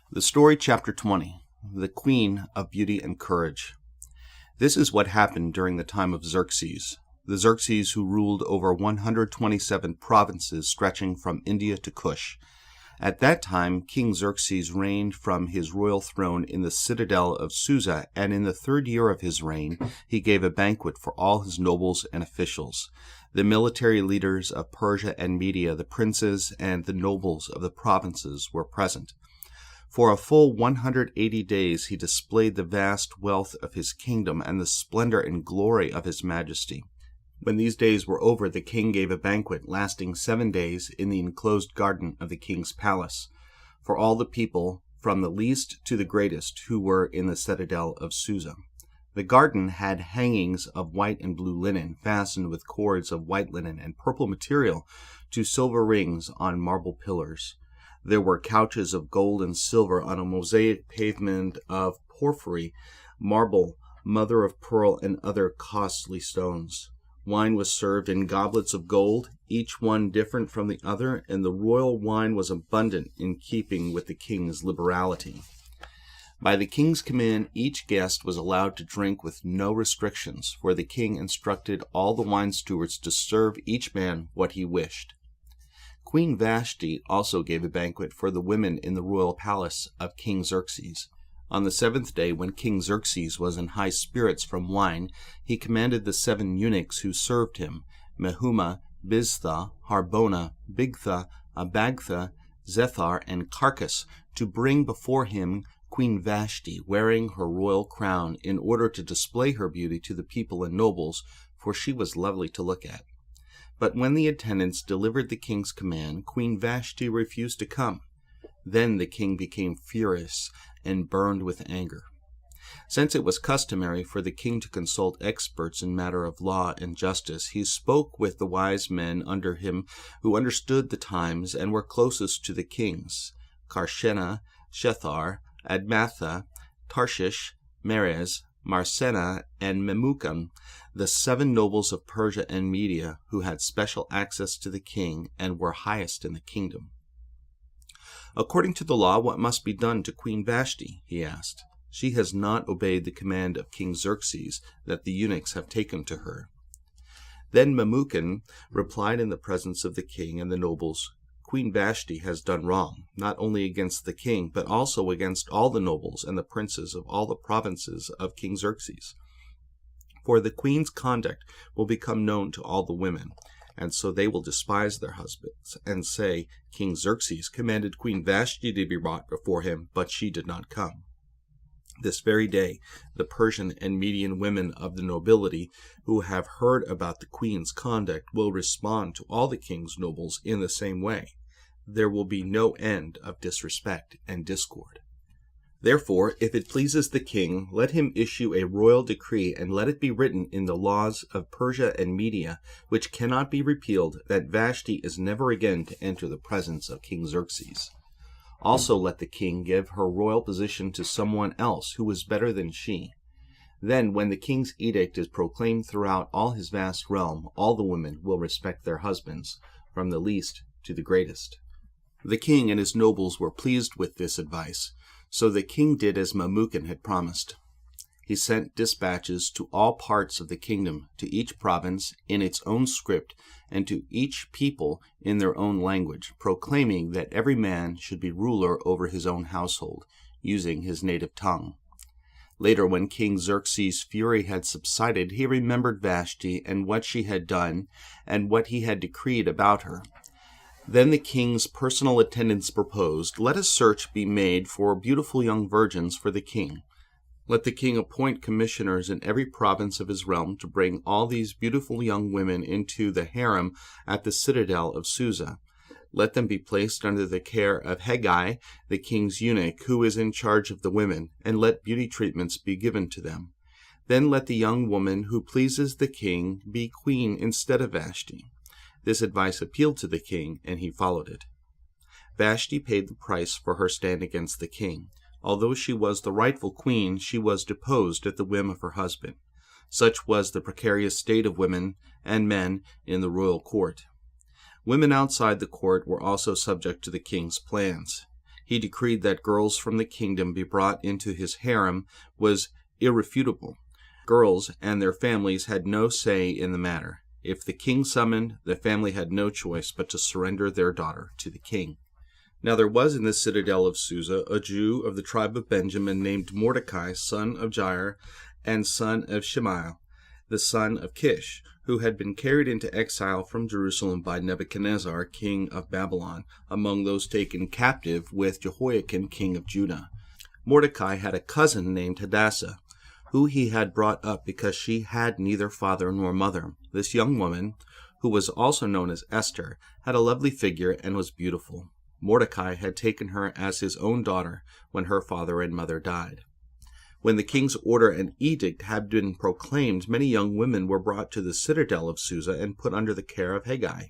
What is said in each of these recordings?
The story, chapter 20, the Queen of Beauty and Courage. This is what happened during the time of Xerxes, the Xerxes who ruled over 127 provinces stretching from India to Kush. At that time, King Xerxes reigned from his royal throne in the citadel of Susa, and in the 3rd year of his reign, he gave a banquet for all his nobles and officials. The military leaders of Persia and Media, the princes and the nobles of the provinces were present. For a full 180 days he displayed the vast wealth of his kingdom and the splendor and glory of his majesty. When these days were over, the king gave a banquet lasting 7 days in the enclosed garden of the king's palace, for all the people, from the least to the greatest, who were in the citadel of Susa. The garden had hangings of white and blue linen, fastened with cords of white linen and purple material to silver rings on marble pillars. There were couches of gold and silver on a mosaic pavement of porphyry, marble, mother of pearl, and other costly stones. Wine was served in goblets of gold, each one different from the other, and the royal wine was abundant in keeping with the king's liberality. By the king's command, each guest was allowed to drink with no restrictions, for the king instructed all the wine stewards to serve each man what he wished. Queen Vashti also gave a banquet for the women in the royal palace of King Xerxes. On the 7th day, when King Xerxes was in high spirits from wine, he commanded the 7 eunuchs who served him, Mehuma, Biztha, Harbona, Bigtha, Abagtha, Zethar, and Carcass, to bring before him Queen Vashti, wearing her royal crown, in order to display her beauty to the people and nobles, for she was lovely to look at. But when the attendants delivered the king's command, Queen Vashti refused to come. Then the king became furious and burned with anger. Since it was customary for the king to consult experts in matter of law and justice, he spoke with the wise men under him who understood the times and were closest to the kings: Karshena, Shethar, Admatha, Tarshish, Meres, Marsena, and Memucan, the 7 nobles of Persia and Media, who had special access to the king and were highest in the kingdom. According to the law, what must be done to Queen Vashti? He asked. She has not obeyed the command of King Xerxes that the eunuchs have taken to her. Then Memucan replied in the presence of the king and the nobles, Queen Vashti has done wrong, not only against the king, but also against all the nobles and the princes of all the provinces of King Xerxes. For the queen's conduct will become known to all the women, and so they will despise their husbands, and say, King Xerxes commanded Queen Vashti to be brought before him, but she did not come. This very day, the Persian and Median women of the nobility who have heard about the queen's conduct will respond to all the king's nobles in the same way. There will be no end of disrespect and discord. Therefore, if it pleases the king, let him issue a royal decree, and let it be written in the laws of Persia and Media, which cannot be repealed, that Vashti is never again to enter the presence of King Xerxes. Also let the king give her royal position to someone else who is better than she. Then, when the king's edict is proclaimed throughout all his vast realm, all the women will respect their husbands, from the least to the greatest. The king and his nobles were pleased with this advice, so the king did as Memucan had promised. He sent dispatches to all parts of the kingdom, to each province in its own script, and to each people in their own language, proclaiming that every man should be ruler over his own household, using his native tongue. Later, when King Xerxes' fury had subsided, he remembered Vashti and what she had done, and what he had decreed about her. Then the king's personal attendants proposed, let a search be made for beautiful young virgins for the king. Let the king appoint commissioners in every province of his realm to bring all these beautiful young women into the harem at the citadel of Susa. Let them be placed under the care of Hegai, the king's eunuch, who is in charge of the women, and let beauty treatments be given to them. Then let the young woman who pleases the king be queen instead of Vashti. This advice appealed to the king, and he followed it. Vashti paid the price for her stand against the king. Although she was the rightful queen, she was deposed at the whim of her husband. Such was the precarious state of women and men in the royal court. Women outside the court were also subject to the king's plans. he decreed that girls from the kingdom be brought into his harem was irrefutable. Girls and their families had no say in the matter. If the king summoned, the family had no choice but to surrender their daughter to the king. Now there was in the citadel of Susa a Jew of the tribe of Benjamin named Mordecai, son of Jair, and son of Shemaiah, the son of Kish, who had been carried into exile from Jerusalem by Nebuchadnezzar, king of Babylon, among those taken captive with Jehoiakim, king of Judah. Mordecai had a cousin named Hadassah, who he had brought up because she had neither father nor mother. This young woman, who was also known as Esther, had a lovely figure and was beautiful. Mordecai had taken her as his own daughter when her father and mother died. When the king's order and edict had been proclaimed, many young women were brought to the citadel of Susa and put under the care of Haggai.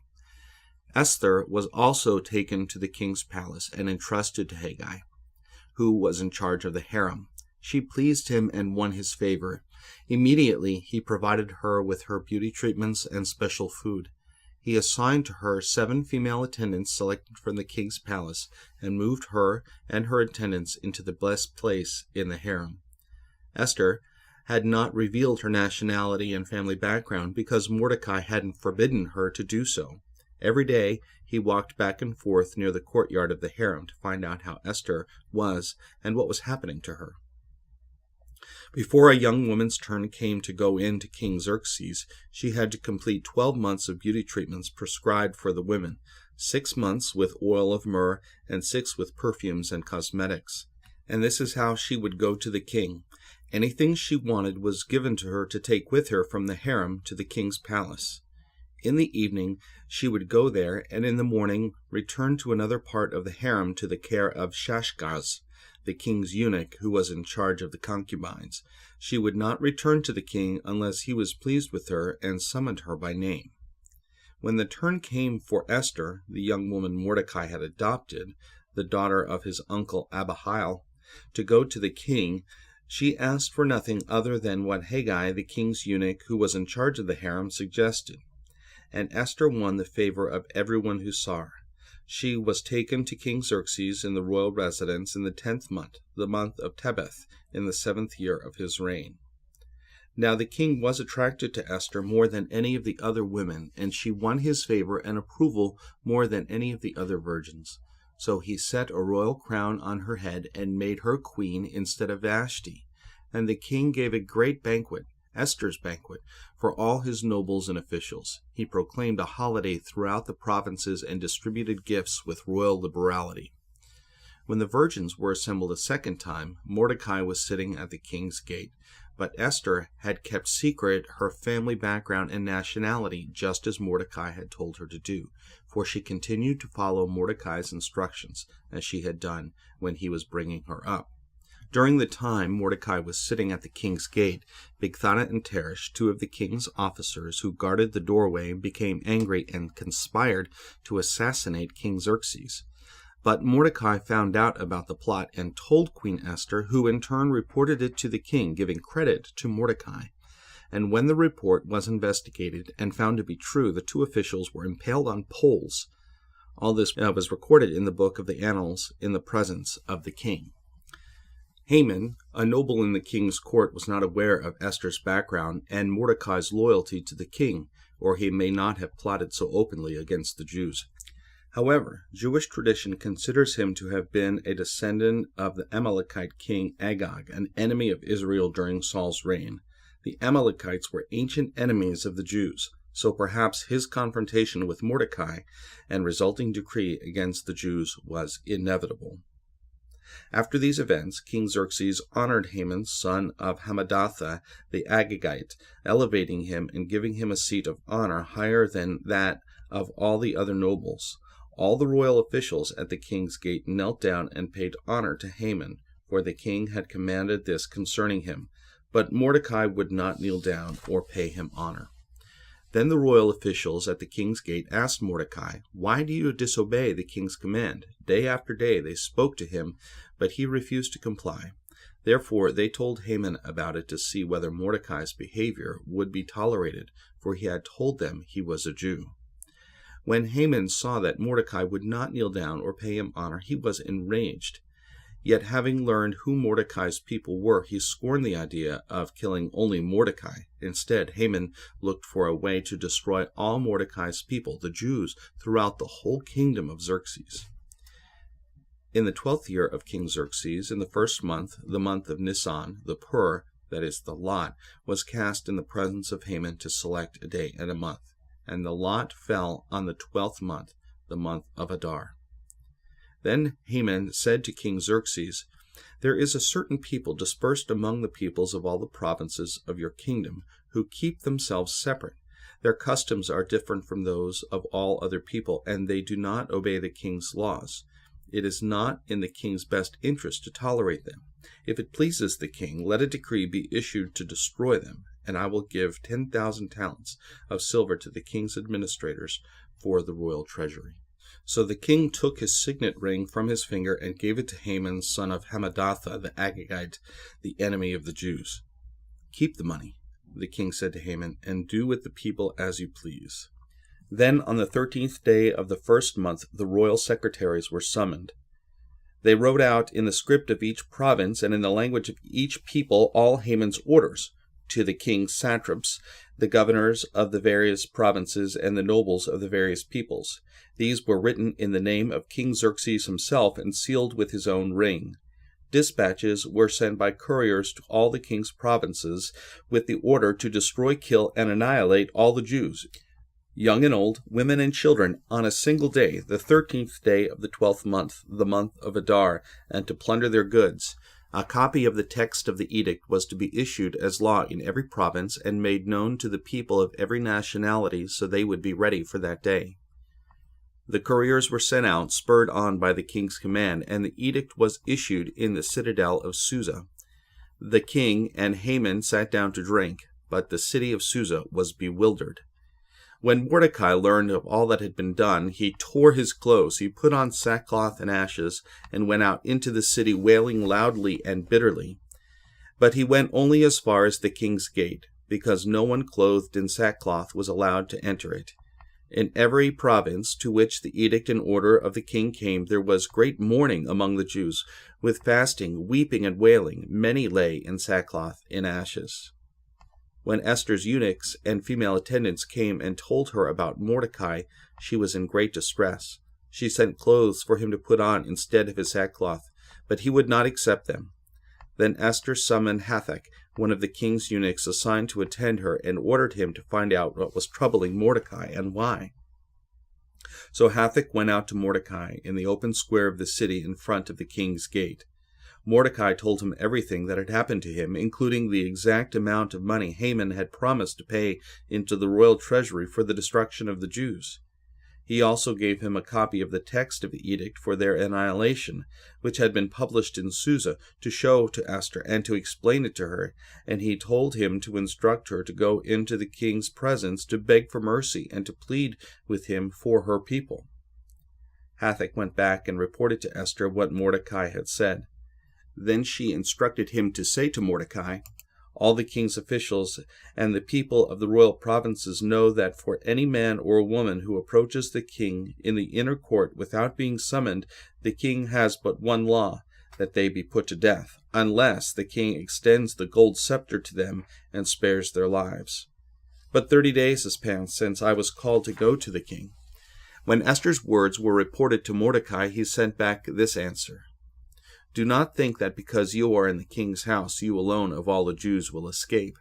Esther was also taken to the king's palace and entrusted to Haggai, who was in charge of the harem. She pleased him and won his favor. Immediately he provided her with her beauty treatments and special food. He assigned to her 7 female attendants selected from the king's palace, and moved her and her attendants into the blessed place in the harem. Esther had not revealed her nationality and family background because Mordecai hadn't forbidden her to do so. Every day he walked back and forth near the courtyard of the harem to find out how Esther was and what was happening to her. Before a young woman's turn came to go in to King Xerxes, she had to complete 12 months of beauty treatments prescribed for the women, 6 months with oil of myrrh, and 6 with perfumes and cosmetics. And this is how she would go to the king. Anything she wanted was given to her to take with her from the harem to the king's palace. In the evening she would go there, and in the morning return to another part of the harem to the care of Shashgaz, the king's eunuch, who was in charge of the concubines. She would not return to the king unless he was pleased with her and summoned her by name. When the turn came for Esther, the young woman Mordecai had adopted, the daughter of his uncle Abihail, to go to the king, she asked for nothing other than what Haggai, the king's eunuch, who was in charge of the harem, suggested. And Esther won the favor of everyone who saw her. She was taken to King Xerxes in the royal residence in the 10th month, the month of Tebeth, in the 7th year of his reign. Now the king was attracted to Esther more than any of the other women, and she won his favor and approval more than any of the other virgins. So he set a royal crown on her head and made her queen instead of Vashti. And the king gave a great banquet, Esther's banquet, for all his nobles and officials. He proclaimed a holiday throughout the provinces and distributed gifts with royal liberality. When the virgins were assembled a second time, Mordecai was sitting at the king's gate, but Esther had kept secret her family background and nationality, just as Mordecai had told her to do, for she continued to follow Mordecai's instructions, as she had done when he was bringing her up. During the time Mordecai was sitting at the king's gate, Bigthana and Teresh, 2 of the king's officers who guarded the doorway, became angry and conspired to assassinate King Xerxes. But Mordecai found out about the plot and told Queen Esther, who in turn reported it to the king, giving credit to Mordecai. And when the report was investigated and found to be true, the 2 officials were impaled on poles. All this was recorded in the book of the Annals in the presence of the king. Haman, a noble in the king's court, was not aware of Esther's background and Mordecai's loyalty to the king, or he may not have plotted so openly against the Jews. However, Jewish tradition considers him to have been a descendant of the Amalekite king Agag, an enemy of Israel during Saul's reign. The Amalekites were ancient enemies of the Jews, so perhaps his confrontation with Mordecai and resulting decree against the Jews was inevitable. After these events, King Xerxes honored Haman, son of Hammedatha the Agagite, elevating him and giving him a seat of honor higher than that of all the other nobles. All the royal officials at the king's gate knelt down and paid honor to Haman, for the king had commanded this concerning him. But Mordecai would not kneel down or pay him honor. Then the royal officials at the king's gate asked Mordecai, "Why do you disobey the king's command?" Day after day they spoke to him, but he refused to comply. Therefore they told Haman about it to see whether Mordecai's behavior would be tolerated, for he had told them he was a Jew. When Haman saw that Mordecai would not kneel down or pay him honor, he was enraged. Yet having learned who Mordecai's people were, he scorned the idea of killing only Mordecai. Instead, Haman looked for a way to destroy all Mordecai's people, the Jews, throughout the whole kingdom of Xerxes. In the 12th year of King Xerxes, in the first month, the month of Nisan, the pur, that is, the lot, was cast in the presence of Haman to select a day and a month. And the lot fell on the 12th month, the month of Adar. Then Haman said to King Xerxes, "There is a certain people dispersed among the peoples of all the provinces of your kingdom, who keep themselves separate. Their customs are different from those of all other people, and they do not obey the king's laws. It is not in the king's best interest to tolerate them. If it pleases the king, let a decree be issued to destroy them, and I will give 10,000 talents of silver to the king's administrators for the royal treasury." So the king took his signet ring from his finger and gave it to Haman, son of Hammedatha the Agagite, the enemy of the Jews. "Keep the money," the king said to Haman, "and do with the people as you please." Then on the 13th day of the first month the royal secretaries were summoned. They wrote out in the script of each province and in the language of each people all Haman's orders to the king's satraps, the governors of the various provinces, and the nobles of the various peoples. These were written in the name of King Xerxes himself and sealed with his own ring. Dispatches were sent by couriers to all the king's provinces with the order to destroy, kill, and annihilate all the Jews, young and old, women and children, on a single day, the 13th day of the 12th month, the month of Adar, and to plunder their goods. A copy of the text of the edict was to be issued as law in every province and made known to the people of every nationality so they would be ready for that day. The couriers were sent out, spurred on by the king's command, and the edict was issued in the citadel of Susa. The king and Haman sat down to drink, but the city of Susa was bewildered. When Mordecai learned of all that had been done, he tore his clothes, he put on sackcloth and ashes, and went out into the city wailing loudly and bitterly. But he went only as far as the king's gate, because no one clothed in sackcloth was allowed to enter it. In every province to which the edict and order of the king came, there was great mourning among the Jews, with fasting, weeping, and wailing. Many lay in sackcloth and ashes. When Esther's eunuchs and female attendants came and told her about Mordecai, she was in great distress. She sent clothes for him to put on instead of his sackcloth, but he would not accept them. Then Esther summoned Hathach, one of the king's eunuchs assigned to attend her, and ordered him to find out what was troubling Mordecai and why. So Hathach went out to Mordecai in the open square of the city in front of the king's gate. Mordecai told him everything that had happened to him, including the exact amount of money Haman had promised to pay into the royal treasury for the destruction of the Jews. He also gave him a copy of the text of the edict for their annihilation, which had been published in Susa, to show to Esther and to explain it to her, and he told him to instruct her to go into the king's presence to beg for mercy and to plead with him for her people. Hathach went back and reported to Esther what Mordecai had said. Then she instructed him to say to Mordecai, "All the king's officials and the people of the royal provinces know that for any man or woman who approaches the king in the inner court without being summoned, the king has but one law, that they be put to death, unless the king extends the gold scepter to them and spares their lives. But 30 days has passed since I was called to go to the king." When Esther's words were reported to Mordecai, he sent back this answer: "Do not think that because you are in the king's house, you alone of all the Jews will escape.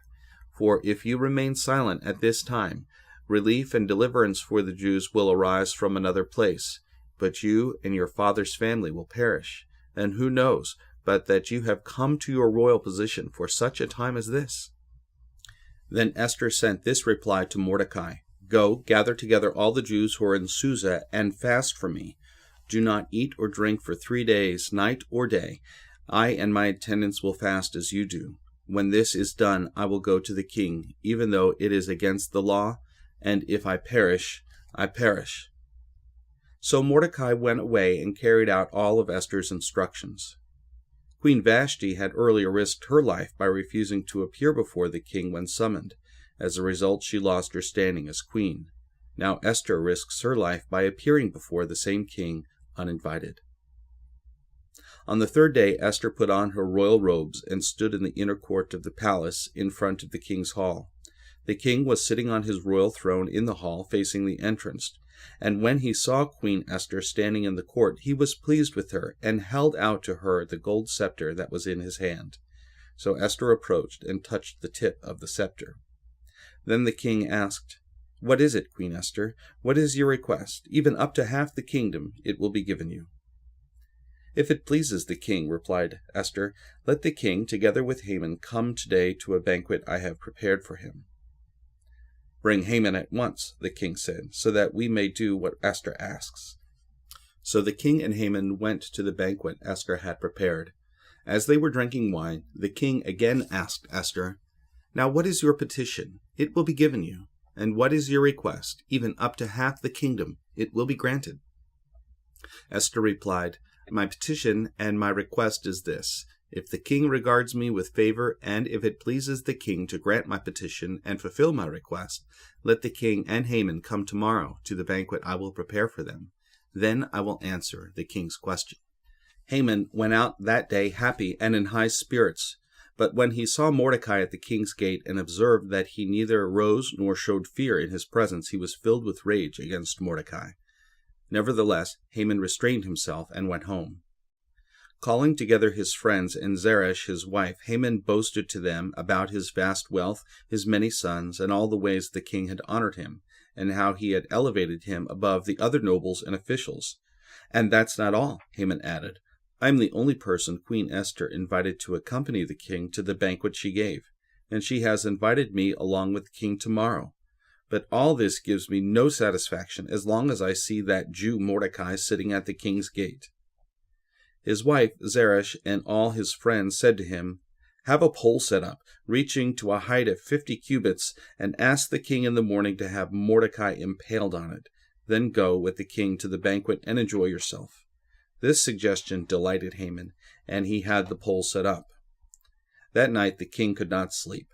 For if you remain silent at this time, relief and deliverance for the Jews will arise from another place, but you and your father's family will perish. And who knows but that you have come to your royal position for such a time as this?" Then Esther sent this reply to Mordecai: "Go, gather together all the Jews who are in Susa, and fast for me. Do not eat or drink for 3 days, night or day. I and my attendants will fast as you do. When this is done, I will go to the king, even though it is against the law, and if I perish, I perish." So Mordecai went away and carried out all of Esther's instructions. Queen Vashti had earlier risked her life by refusing to appear before the king when summoned. As a result, she lost her standing as queen. Now Esther risks her life by appearing before the same king uninvited. On the third day, Esther put on her royal robes and stood in the inner court of the palace in front of the king's hall. The king was sitting on his royal throne in the hall facing the entrance. And when he saw Queen Esther standing in the court, he was pleased with her and held out to her the gold scepter that was in his hand. So Esther approached and touched the tip of the scepter. Then the king asked, "What is it, Queen Esther? What is your request? Even up to half the kingdom it will be given you." "If it pleases the king," replied Esther, "let the king, together with Haman, come today to a banquet I have prepared for him." "Bring Haman at once," the king said, "so that we may do what Esther asks." So the king and Haman went to the banquet Esther had prepared. As they were drinking wine, the king again asked Esther, "Now what is your petition? It will be given you. And what is your request? Even up to half the kingdom, it will be granted." Esther replied, "My petition and my request is this. If the king regards me with favor, and if it pleases the king to grant my petition and fulfill my request, let the king and Haman come tomorrow to the banquet I will prepare for them. Then I will answer the king's question." Haman went out that day happy and in high spirits. But when he saw Mordecai at the king's gate and observed that he neither rose nor showed fear in his presence, he was filled with rage against Mordecai. Nevertheless, Haman restrained himself and went home. Calling together his friends and Zeresh his wife, Haman boasted to them about his vast wealth, his many sons, and all the ways the king had honored him, and how he had elevated him above the other nobles and officials. "And that's not all," Haman added. "I am the only person Queen Esther invited to accompany the king to the banquet she gave, and she has invited me along with the king tomorrow. But all this gives me no satisfaction as long as I see that Jew Mordecai sitting at the king's gate." His wife Zeresh and all his friends said to him, "Have a pole set up, reaching to a height of 50 cubits, and ask the king in the morning to have Mordecai impaled on it. Then go with the king to the banquet and enjoy yourself." This suggestion delighted Haman, and he had the pole set up. That night the king could not sleep.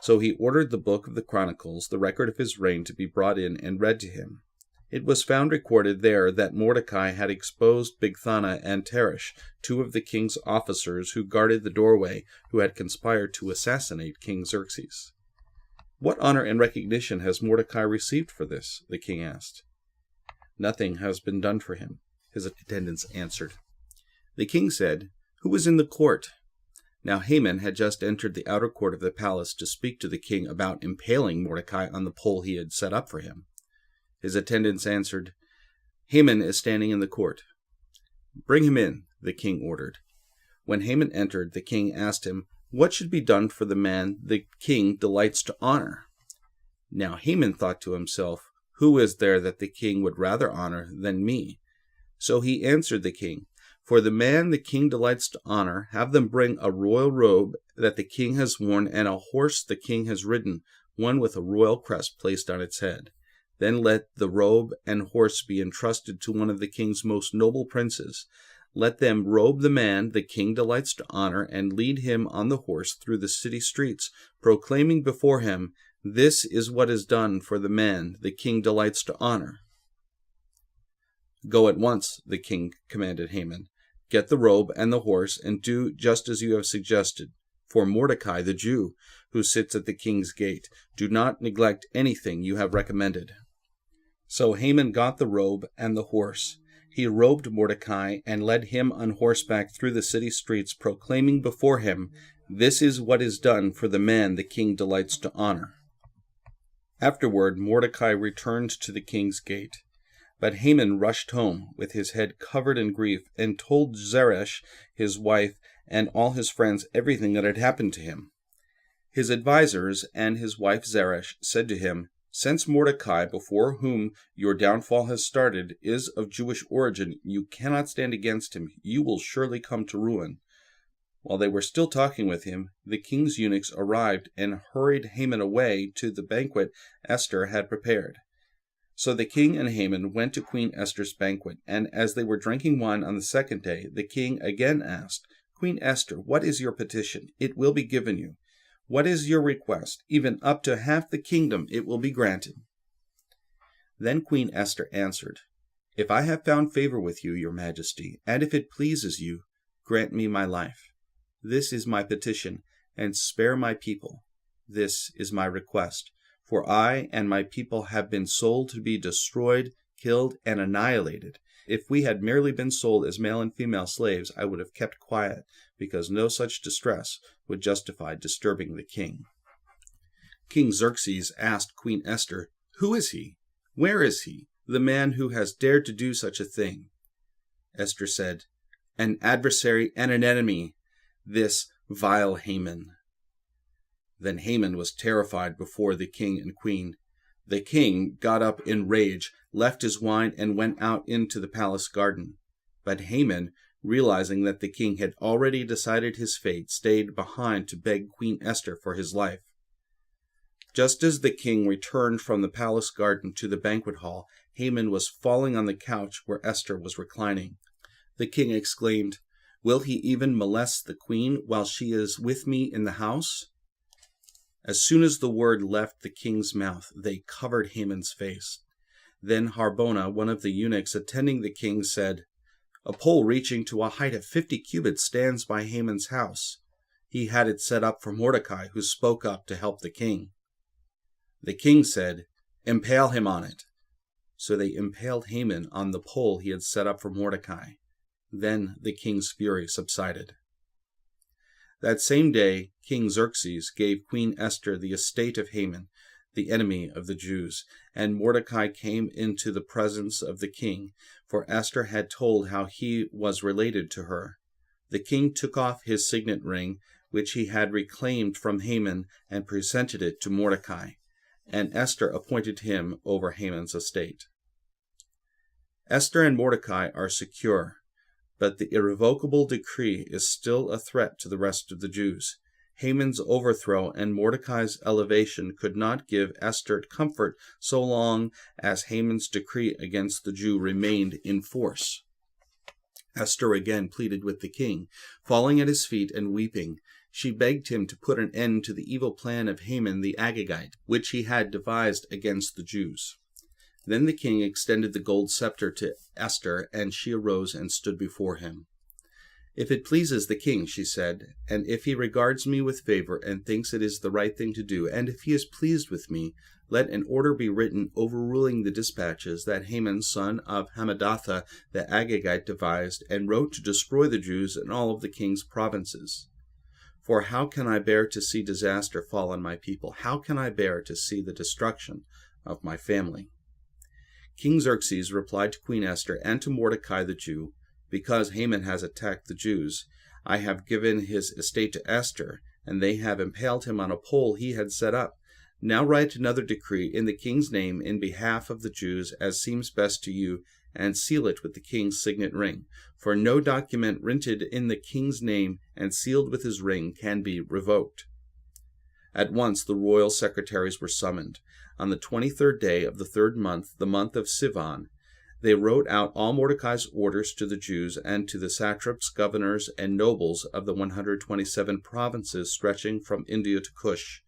So he ordered the book of the Chronicles, the record of his reign, to be brought in and read to him. It was found recorded there that Mordecai had exposed Bigthana and Teresh, two of the king's officers who guarded the doorway, who had conspired to assassinate King Xerxes. "What honor and recognition has Mordecai received for this?" the king asked. "Nothing has been done for him," his attendants answered. The king said, "Who is in the court?" Now Haman had just entered the outer court of the palace to speak to the king about impaling Mordecai on the pole he had set up for him. His attendants answered, "Haman is standing in the court." "Bring him in," the king ordered. When Haman entered, the king asked him, "What should be done for the man the king delights to honor?" Now Haman thought to himself, "Who is there that the king would rather honor than me?" So he answered the king, "For the man the king delights to honor, have them bring a royal robe that the king has worn and a horse the king has ridden, one with a royal crest placed on its head. Then let the robe and horse be entrusted to one of the king's most noble princes. Let them robe the man the king delights to honor and lead him on the horse through the city streets, proclaiming before him, 'This is what is done for the man the king delights to honor.'" "Go at once," the king commanded Haman. "Get the robe and the horse, and do just as you have suggested. For Mordecai, the Jew, who sits at the king's gate, do not neglect anything you have recommended." So Haman got the robe and the horse. He robed Mordecai and led him on horseback through the city streets, proclaiming before him, "This is what is done for the man the king delights to honor." Afterward, Mordecai returned to the king's gate. But Haman rushed home with his head covered in grief and told Zeresh, his wife, and all his friends everything that had happened to him. His advisers and his wife Zeresh said to him, "Since Mordecai, before whom your downfall has started, is of Jewish origin, you cannot stand against him. You will surely come to ruin." While they were still talking with him, the king's eunuchs arrived and hurried Haman away to the banquet Esther had prepared. So the king and Haman went to Queen Esther's banquet, and as they were drinking wine on the second day, the king again asked, "Queen Esther, what is your petition? It will be given you. What is your request? Even up to half the kingdom it will be granted." Then Queen Esther answered, "If I have found favor with you, your majesty, and if it pleases you, grant me my life. This is my petition, and spare my people. This is my request, for I and my people have been sold to be destroyed, killed, and annihilated. If we had merely been sold as male and female slaves, I would have kept quiet, because no such distress would justify disturbing the king." King Xerxes asked Queen Esther, "Who is he? Where is he, the man who has dared to do such a thing?" Esther said, "An adversary and an enemy, this vile Haman." Then Haman was terrified before the king and queen. The king got up in rage, left his wine, and went out into the palace garden. But Haman, realizing that the king had already decided his fate, stayed behind to beg Queen Esther for his life. Just as the king returned from the palace garden to the banquet hall, Haman was falling on the couch where Esther was reclining. The king exclaimed, "Will he even molest the queen while she is with me in the house?" As soon as the word left the king's mouth, they covered Haman's face. Then Harbona, one of the eunuchs attending the king, said, "A pole reaching to a height of 50 cubits stands by Haman's house. He had it set up for Mordecai, who spoke up to help the king." The king said, "Impale him on it." So they impaled Haman on the pole he had set up for Mordecai. Then the king's fury subsided. That same day, King Xerxes gave Queen Esther the estate of Haman, the enemy of the Jews, and Mordecai came into the presence of the king, for Esther had told how he was related to her. The king took off his signet ring, which he had reclaimed from Haman, and presented it to Mordecai, and Esther appointed him over Haman's estate. Esther and Mordecai are secure, but the irrevocable decree is still a threat to the rest of the Jews. Haman's overthrow and Mordecai's elevation could not give Esther comfort so long as Haman's decree against the Jew remained in force. Esther again pleaded with the king, falling at his feet and weeping. She begged him to put an end to the evil plan of Haman the Agagite, which he had devised against the Jews. Then the king extended the gold scepter to Esther, and she arose and stood before him. "If it pleases the king," she said, "and if he regards me with favor and thinks it is the right thing to do, and if he is pleased with me, let an order be written overruling the dispatches that Haman, son of Hammedatha the Agagite, devised and wrote to destroy the Jews in all of the king's provinces. For how can I bear to see disaster fall on my people? How can I bear to see the destruction of my family?" King Xerxes replied to Queen Esther and to Mordecai the Jew, "Because Haman has attacked the Jews, I have given his estate to Esther, and they have impaled him on a pole he had set up. Now write another decree in the king's name in behalf of the Jews, as seems best to you, and seal it with the king's signet ring. For no document printed in the king's name and sealed with his ring can be revoked." At once the royal secretaries were summoned. On the 23rd day of the 3rd month, the month of Sivan, they wrote out all Mordecai's orders to the Jews and to the satraps, governors, and nobles of the 127 provinces stretching from India to Cush.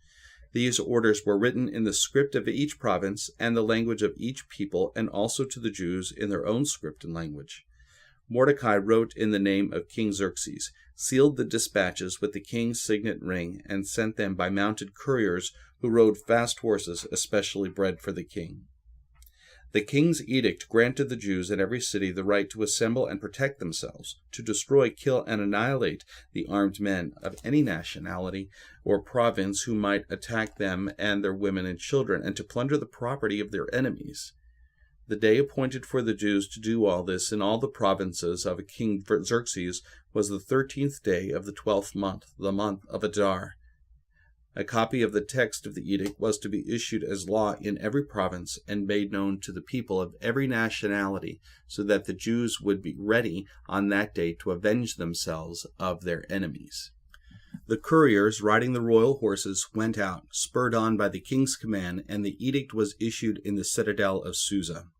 These orders were written in the script of each province and the language of each people, and also to the Jews in their own script and language. Mordecai wrote in the name of King Xerxes, sealed the dispatches with the king's signet ring, and sent them by mounted couriers who rode fast horses especially bred for the king. The king's edict granted the Jews in every city the right to assemble and protect themselves, to destroy, kill, and annihilate the armed men of any nationality or province who might attack them and their women and children, and to plunder the property of their enemies. The day appointed for the Jews to do all this in all the provinces of King Xerxes was the 13th day of the 12th month, the month of Adar. A copy of the text of the edict was to be issued as law in every province and made known to the people of every nationality, so that the Jews would be ready on that day to avenge themselves of their enemies. The couriers riding the royal horses went out, spurred on by the king's command, and the edict was issued in the citadel of Susa.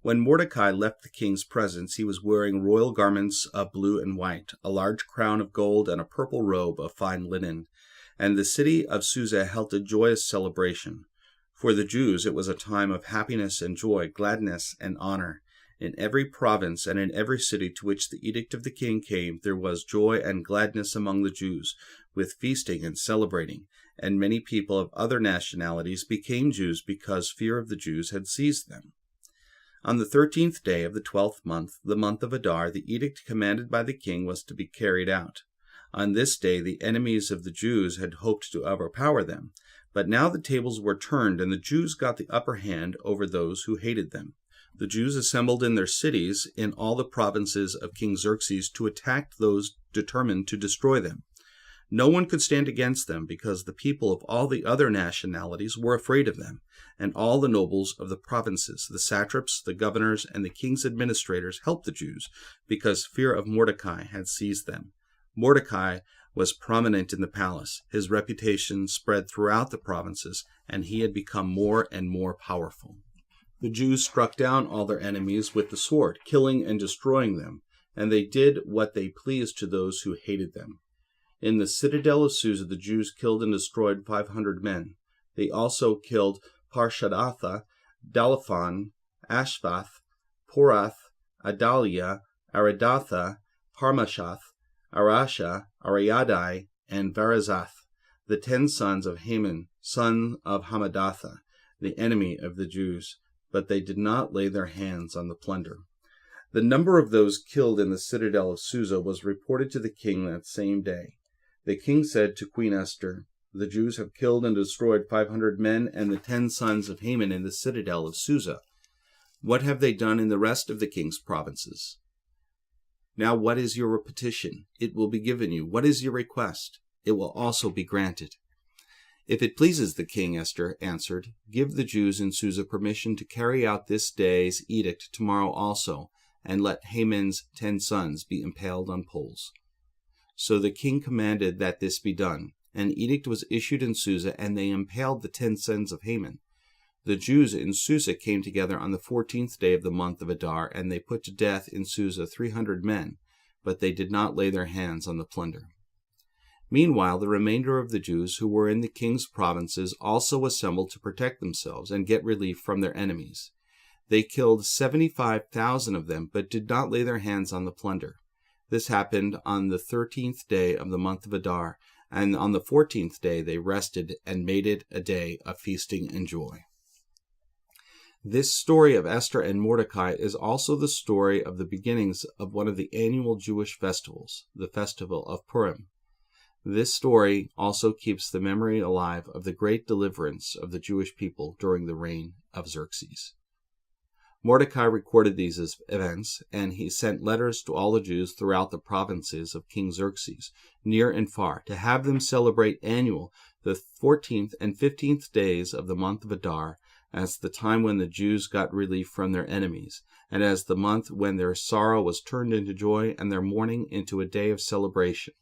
When Mordecai left the king's presence, he was wearing royal garments of blue and white, a large crown of gold, and a purple robe of fine linen. And the city of Susa held a joyous celebration, For the Jews it was a time of happiness and joy, gladness and honor. In every province and in every city to which the edict of the king came, there was joy and gladness among the Jews, with feasting and celebrating. And many people of other nationalities became Jews because fear of the Jews had seized them. On the 13th day of the 12th month, the month of Adar, the edict commanded by the king was to be carried out. On this day the enemies of the Jews had hoped to overpower them, but now the tables were turned, and the Jews got the upper hand over those who hated them. The Jews assembled in their cities in all the provinces of King Xerxes to attack those determined to destroy them. No one could stand against them, because the people of all the other nationalities were afraid of them, and all the nobles of the provinces, the satraps, the governors, and the king's administrators helped the Jews, because fear of Mordecai had seized them. Mordecai was prominent in the palace. His reputation spread throughout the provinces, and he had become more and more powerful. The Jews struck down all their enemies with the sword, killing and destroying them, and they did what they pleased to those who hated them. In the citadel of Susa, the Jews killed and destroyed 500 men. They also killed Parshadatha, Dalphon, Ashvath, Porath, Adalia, Aridatha, Parmashath, Arasha, Ariadai, and Varazath, the 10 sons of Haman, son of Hammedatha, the enemy of the Jews, but they did not lay their hands on the plunder. The number of those killed in the citadel of Susa was reported to the king that same day. The king said to Queen Esther, "The Jews have killed and destroyed 500 men and the 10 sons of Haman in the citadel of Susa. What have they done in the rest of the king's provinces? Now what is your petition? It will be given you. What is your request? It will also be granted." "If it pleases the king," Esther answered, "give the Jews in Susa permission to carry out this day's edict tomorrow also, and let Haman's 10 sons be impaled on poles." So the king commanded that this be done. An edict was issued in Susa, and they impaled the 10 sons of Haman. The Jews in Susa came together on the 14th day of the month of Adar, and they put to death in Susa 300 men, but they did not lay their hands on the plunder. Meanwhile, the remainder of the Jews who were in the king's provinces also assembled to protect themselves and get relief from their enemies. They killed 75,000 of them, but did not lay their hands on the plunder. This happened on the 13th day of the month of Adar, and on the 14th day they rested and made it a day of feasting and joy. This story of Esther and Mordecai is also the story of the beginnings of one of the annual Jewish festivals, the festival of Purim. This story also keeps the memory alive of the great deliverance of the Jewish people during the reign of Xerxes. Mordecai recorded these events, and he sent letters to all the Jews throughout the provinces of King Xerxes, near and far, to have them celebrate annual the 14th and 15th days of the month of Adar, as the time when the Jews got relief from their enemies, and as the month when their sorrow was turned into joy and their mourning into a day of celebration.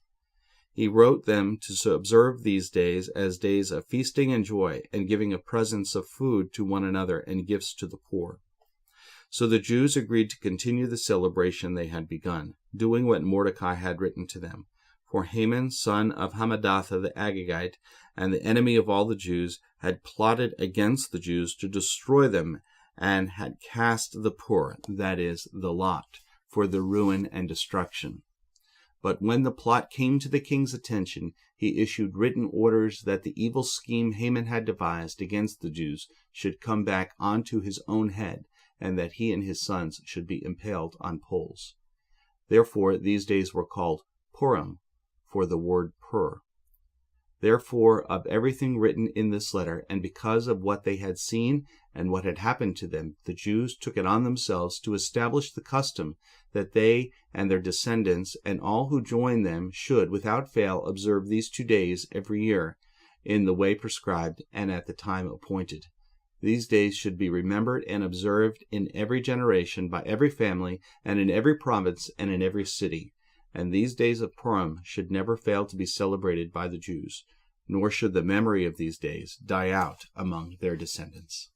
He wrote them to observe these days as days of feasting and joy, and giving of presents of food to one another and gifts to the poor. So the Jews agreed to continue the celebration they had begun, doing what Mordecai had written to them. For Haman, son of Hammedatha the Agagite, and the enemy of all the Jews, had plotted against the Jews to destroy them, and had cast the pur, that is, the lot, for the ruin and destruction. But when the plot came to the king's attention, he issued written orders that the evil scheme Haman had devised against the Jews should come back onto his own head, and that he and his sons should be impaled on poles. Therefore these days were called Purim, for the word pur. Therefore, of everything written in this letter, and because of what they had seen and what had happened to them, the Jews took it on themselves to establish the custom that they and their descendants and all who join them should, without fail, observe these 2 days every year in the way prescribed and at the time appointed. These days should be remembered and observed in every generation by every family and in every province and in every city. And these days of Purim should never fail to be celebrated by the Jews, nor should the memory of these days die out among their descendants.